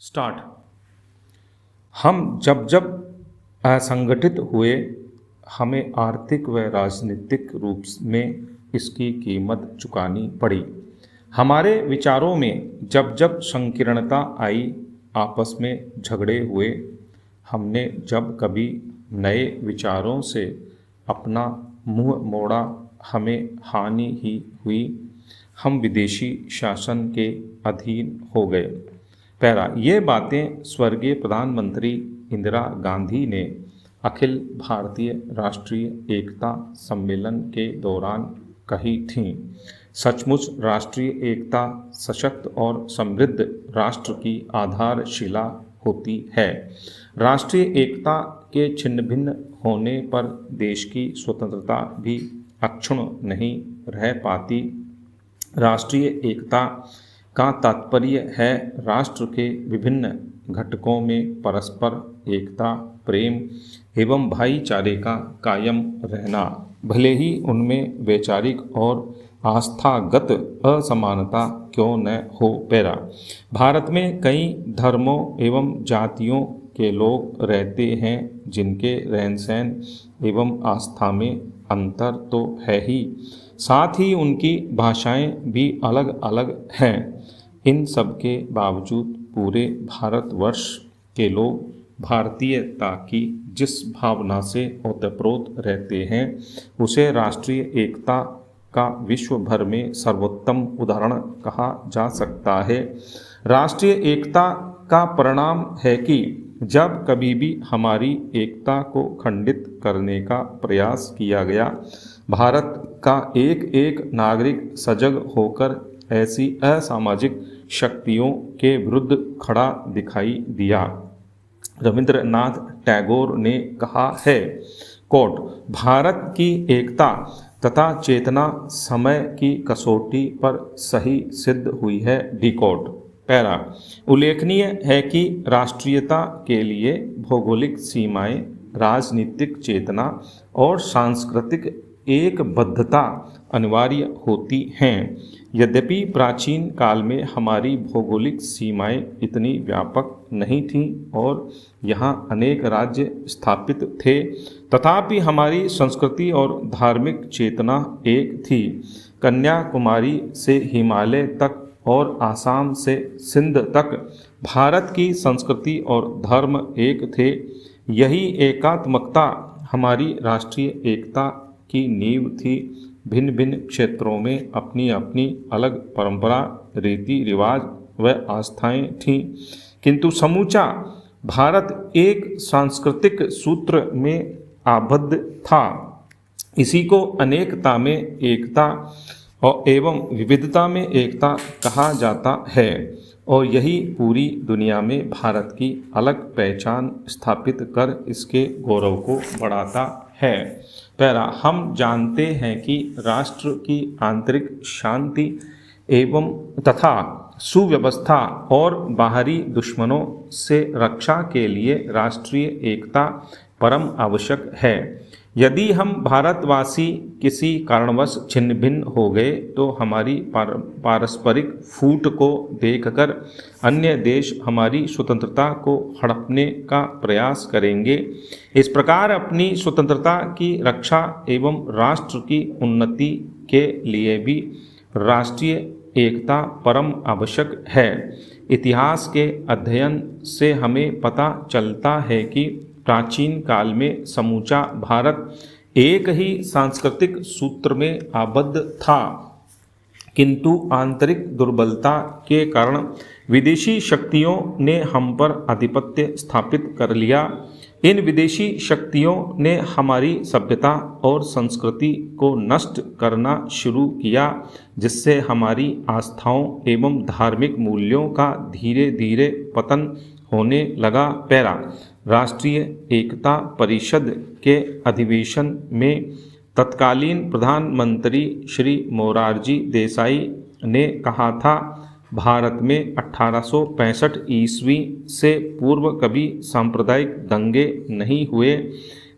Start. हम जब जब असंगठित हुए, हमें आर्थिक व राजनीतिक रूप में इसकी कीमत चुकानी पड़ी। हमारे विचारों में जब जब संकीर्णता आई, आपस में झगड़े हुए, हमने जब कभी नए विचारों से अपना मुंह मोड़ा, हमें हानि ही हुई। हम विदेशी शासन के अधीन हो गए। पैरा, ये बातें स्वर्गीय प्रधानमंत्री इंदिरा गांधी ने अखिल भारतीय राष्ट्रीय एकता सम्मेलन के दौरान कही थीं। सचमुच राष्ट्रीय एकता सशक्त और समृद्ध राष्ट्र की आधारशिला होती है। राष्ट्रीय एकता के छिन्न भिन्न होने पर देश की स्वतंत्रता भी अक्षुण्ण नहीं रह पाती। राष्ट्रीय एकता का तात्पर्य है राष्ट्र के विभिन्न घटकों में परस्पर एकता, प्रेम एवं भाईचारे का कायम रहना, भले ही उनमें वैचारिक और आस्थागत असमानता क्यों न हो। पैरा, भारत में कई धर्मों एवं जातियों के लोग रहते हैं, जिनके रहन सहन एवं आस्था में अंतर तो है ही, साथ ही उनकी भाषाएं भी अलग अलग हैं। इन सब के बावजूद पूरे भारतवर्ष के लोग भारतीयता की जिस भावना से ओतप्रोत रहते हैं, उसे राष्ट्रीय एकता का विश्व भर में सर्वोत्तम उदाहरण कहा जा सकता है। राष्ट्रीय एकता का परिणाम है कि जब कभी भी हमारी एकता को खंडित करने का प्रयास किया गया, भारत का एक एक नागरिक सजग होकर ऐसी असामाजिक शक्तियों के विरुद्ध खड़ा दिखाई दिया। रविंद्रनाथ टैगोर ने कहा है, कोट, भारत की एकता तथा चेतना समय की कसौटी पर सही सिद्ध हुई है। D coat. पैरा, उल्लेखनीय है कि राष्ट्रीयता के लिए भौगोलिक सीमाएं, राजनीतिक चेतना और सांस्कृतिक एकबद्धता अनिवार्य होती हैं। यद्यपि प्राचीन काल में हमारी भौगोलिक सीमाएं इतनी व्यापक नहीं थीं और यहाँ अनेक राज्य स्थापित थे, तथापि हमारी संस्कृति और धार्मिक चेतना एक थी। कन्याकुमारी से हिमालय तक और आसाम से सिंध तक भारत की संस्कृति और धर्म एक थे। यही एकात्मकता हमारी राष्ट्रीय एकता की नींव थी। भिन्न भिन्न क्षेत्रों में अपनी अपनी अलग परंपरा, रीति रिवाज व आस्थाएं थीं, किंतु समूचा भारत एक सांस्कृतिक सूत्र में आबद्ध था। इसी को अनेकता में एकता और एवं विविधता में एकता कहा जाता है, और यही पूरी दुनिया में भारत की अलग पहचान स्थापित कर इसके गौरव को बढ़ाता है। पैरा, हम जानते हैं कि राष्ट्र की आंतरिक शांति एवं तथा सुव्यवस्था और बाहरी दुश्मनों से रक्षा के लिए राष्ट्रीय एकता परम आवश्यक है। यदि हम भारतवासी किसी कारणवश छिन्न भिन्न हो गए, तो हमारी पारस्परिक फूट को देखकर अन्य देश हमारी स्वतंत्रता को हड़पने का प्रयास करेंगे। इस प्रकार अपनी स्वतंत्रता की रक्षा एवं राष्ट्र की उन्नति के लिए भी राष्ट्रीय एकता परम आवश्यक है। इतिहास के अध्ययन से हमें पता चलता है कि प्राचीन काल में समूचा भारत एक ही सांस्कृतिक सूत्र में आबद्ध था, किंतु आंतरिक दुर्बलता के कारण विदेशी शक्तियों ने हम पर आधिपत्य स्थापित कर लिया। इन विदेशी शक्तियों ने हमारी सभ्यता और संस्कृति को नष्ट करना शुरू किया, जिससे हमारी आस्थाओं एवं धार्मिक मूल्यों का धीरे धीरे पतन होने लगा। पैरा, राष्ट्रीय एकता परिषद के अधिवेशन में तत्कालीन प्रधानमंत्री श्री मोरारजी देसाई ने कहा था, भारत में 1865 ईस्वी से पूर्व कभी सांप्रदायिक दंगे नहीं हुए।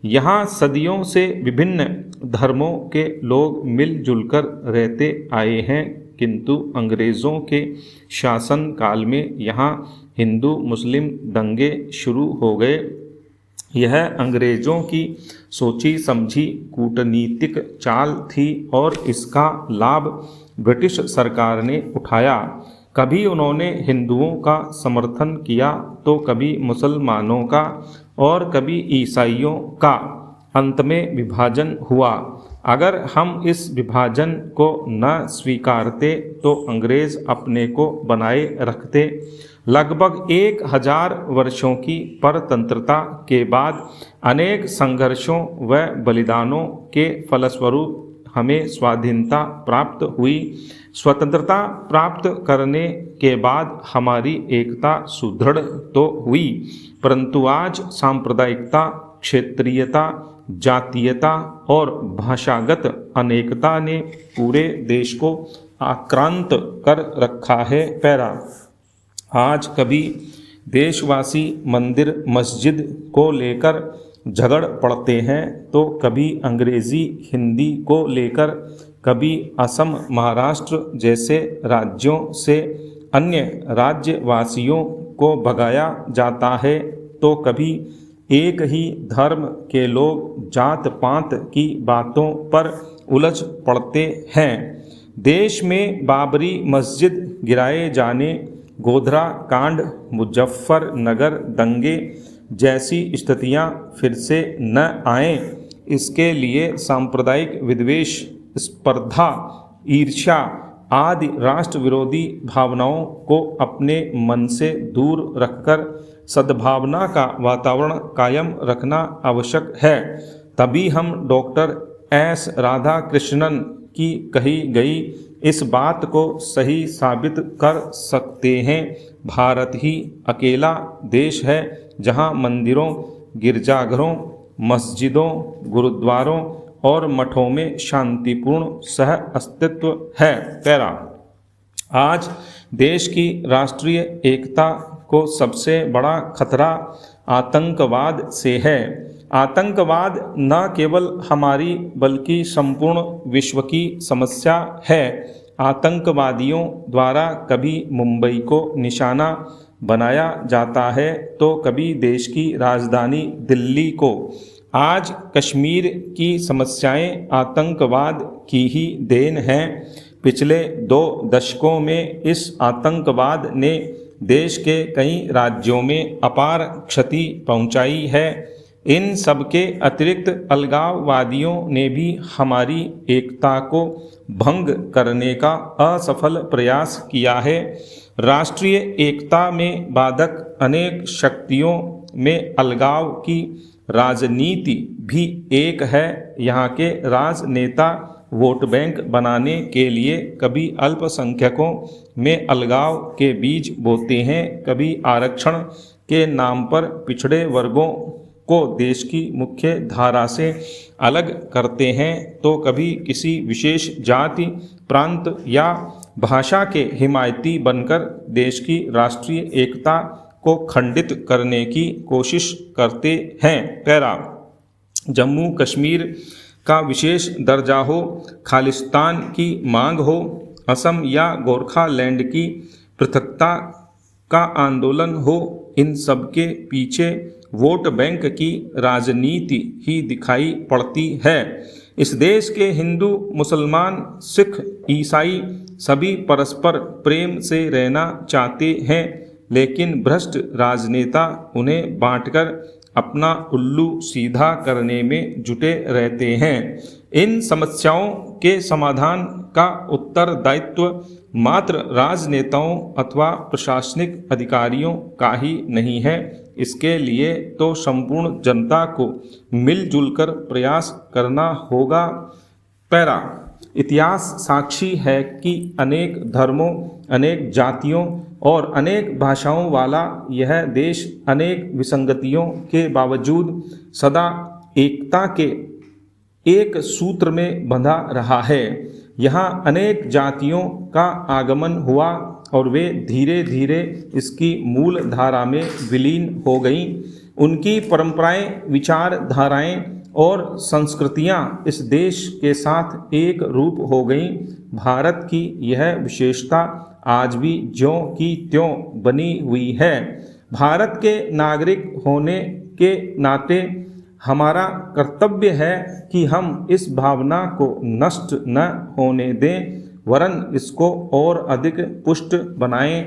यहाँ सदियों से विभिन्न धर्मों के लोग मिलजुल कर रहते आए हैं, किंतु अंग्रेज़ों के शासन काल में यहाँ हिंदू मुस्लिम दंगे शुरू हो गए। यह अंग्रेज़ों की सोची समझी कूटनीतिक चाल थी और इसका लाभ ब्रिटिश सरकार ने उठाया। कभी उन्होंने हिंदुओं का समर्थन किया तो कभी मुसलमानों का और कभी ईसाइयों का। अंत में विभाजन हुआ। अगर हम इस विभाजन को न स्वीकारते तो अंग्रेज़ अपने को बनाए रखते। लगभग 1000 वर्षों की परतंत्रता के बाद अनेक संघर्षों व बलिदानों के फलस्वरूप हमें स्वाधीनता प्राप्त हुई। स्वतंत्रता प्राप्त करने के बाद हमारी एकता सुदृढ़ तो हुई, परंतु आज सांप्रदायिकता, क्षेत्रीयता, जातीयता और भाषागत अनेकता ने पूरे देश को आक्रांत कर रखा है। पैरा। आज कभी देशवासी मंदिर मस्जिद को लेकर झगड़ पड़ते हैं तो कभी अंग्रेज़ी हिंदी को लेकर, कभी असम महाराष्ट्र जैसे राज्यों से अन्य राज्यवासियों को भगाया जाता है तो कभी एक ही धर्म के लोग जात पात की बातों पर उलझ पड़ते हैं। देश में बाबरी मस्जिद गिराए जाने, गोधरा कांड, मुजफ्फरनगर दंगे जैसी स्थितियां फिर से न आएं, इसके लिए सांप्रदायिक विद्वेष, स्पर्धा, ईर्ष्या आदि राष्ट्र विरोधी भावनाओं को अपने मन से दूर रखकर सद्भावना का वातावरण कायम रखना आवश्यक है। तभी हम डॉक्टर एस राधाकृष्णन की कही गई इस बात को सही साबित कर सकते हैं। भारत ही अकेला देश है जहां मंदिरों, गिरजाघरों, मस्जिदों, गुरुद्वारों और मठों में शांतिपूर्ण सह अस्तित्व है। पैरा। आज देश की राष्ट्रीय एकता को सबसे बड़ा खतरा आतंकवाद से है। आतंकवाद न केवल हमारी बल्कि संपूर्ण विश्व की समस्या है। आतंकवादियों द्वारा कभी मुंबई को निशाना बनाया जाता है तो कभी देश की राजधानी दिल्ली को। आज कश्मीर की समस्याएं आतंकवाद की ही देन हैं। पिछले 2 दशकों में इस आतंकवाद ने देश के कई राज्यों में अपार क्षति पहुंचाई है। इन सबके अतिरिक्त अलगाववादियों ने भी हमारी एकता को भंग करने का असफल प्रयास किया है। राष्ट्रीय एकता में बाधक अनेक शक्तियों में अलगाव की राजनीति भी एक है। यहाँ के राजनेता वोट बैंक बनाने के लिए कभी अल्पसंख्यकों में अलगाव के बीज बोते हैं, कभी आरक्षण के नाम पर पिछड़े वर्गों को देश की मुख्य धारा से अलग करते हैं, तो कभी किसी विशेष जाति, प्रांत या भाषा के हिमायती बनकर देश की राष्ट्रीय एकता को खंडित करने की कोशिश करते हैं। पैरा। जम्मू कश्मीर का विशेष दर्जा हो, खालिस्तान की मांग हो, असम या गोरखालैंड की पृथकता का आंदोलन हो, इन सब के पीछे वोट बैंक की राजनीति ही दिखाई पड़ती है। इस देश के हिंदू, मुसलमान, सिख, ईसाई सभी परस्पर प्रेम से रहना चाहते हैं, लेकिन भ्रष्ट राजनेता उन्हें बांटकर अपना उल्लू सीधा करने में जुटे रहते हैं। इन समस्याओं के समाधान का उत्तरदायित्व मात्र राजनेताओं अथवा प्रशासनिक अधिकारियों का ही नहीं है। इसके लिए तो संपूर्ण जनता को मिलजुल कर प्रयास करना होगा। पैरा। इतिहास साक्षी है कि अनेक धर्मों, अनेक जातियों और अनेक भाषाओं वाला यह देश अनेक विसंगतियों के बावजूद सदा एकता के एक सूत्र में बंधा रहा है। यहाँ अनेक जातियों का आगमन हुआ और वे धीरे धीरे इसकी मूल धारा में विलीन हो गईं। उनकी परंपराएं, विचारधाराएं और संस्कृतियां इस देश के साथ एक रूप हो गईं। भारत की यह विशेषता आज भी ज्यों की त्यों बनी हुई है। भारत के नागरिक होने के नाते हमारा कर्तव्य है कि हम इस भावना को नष्ट न होने दें, वरन इसको और अधिक पुष्ट बनाएं।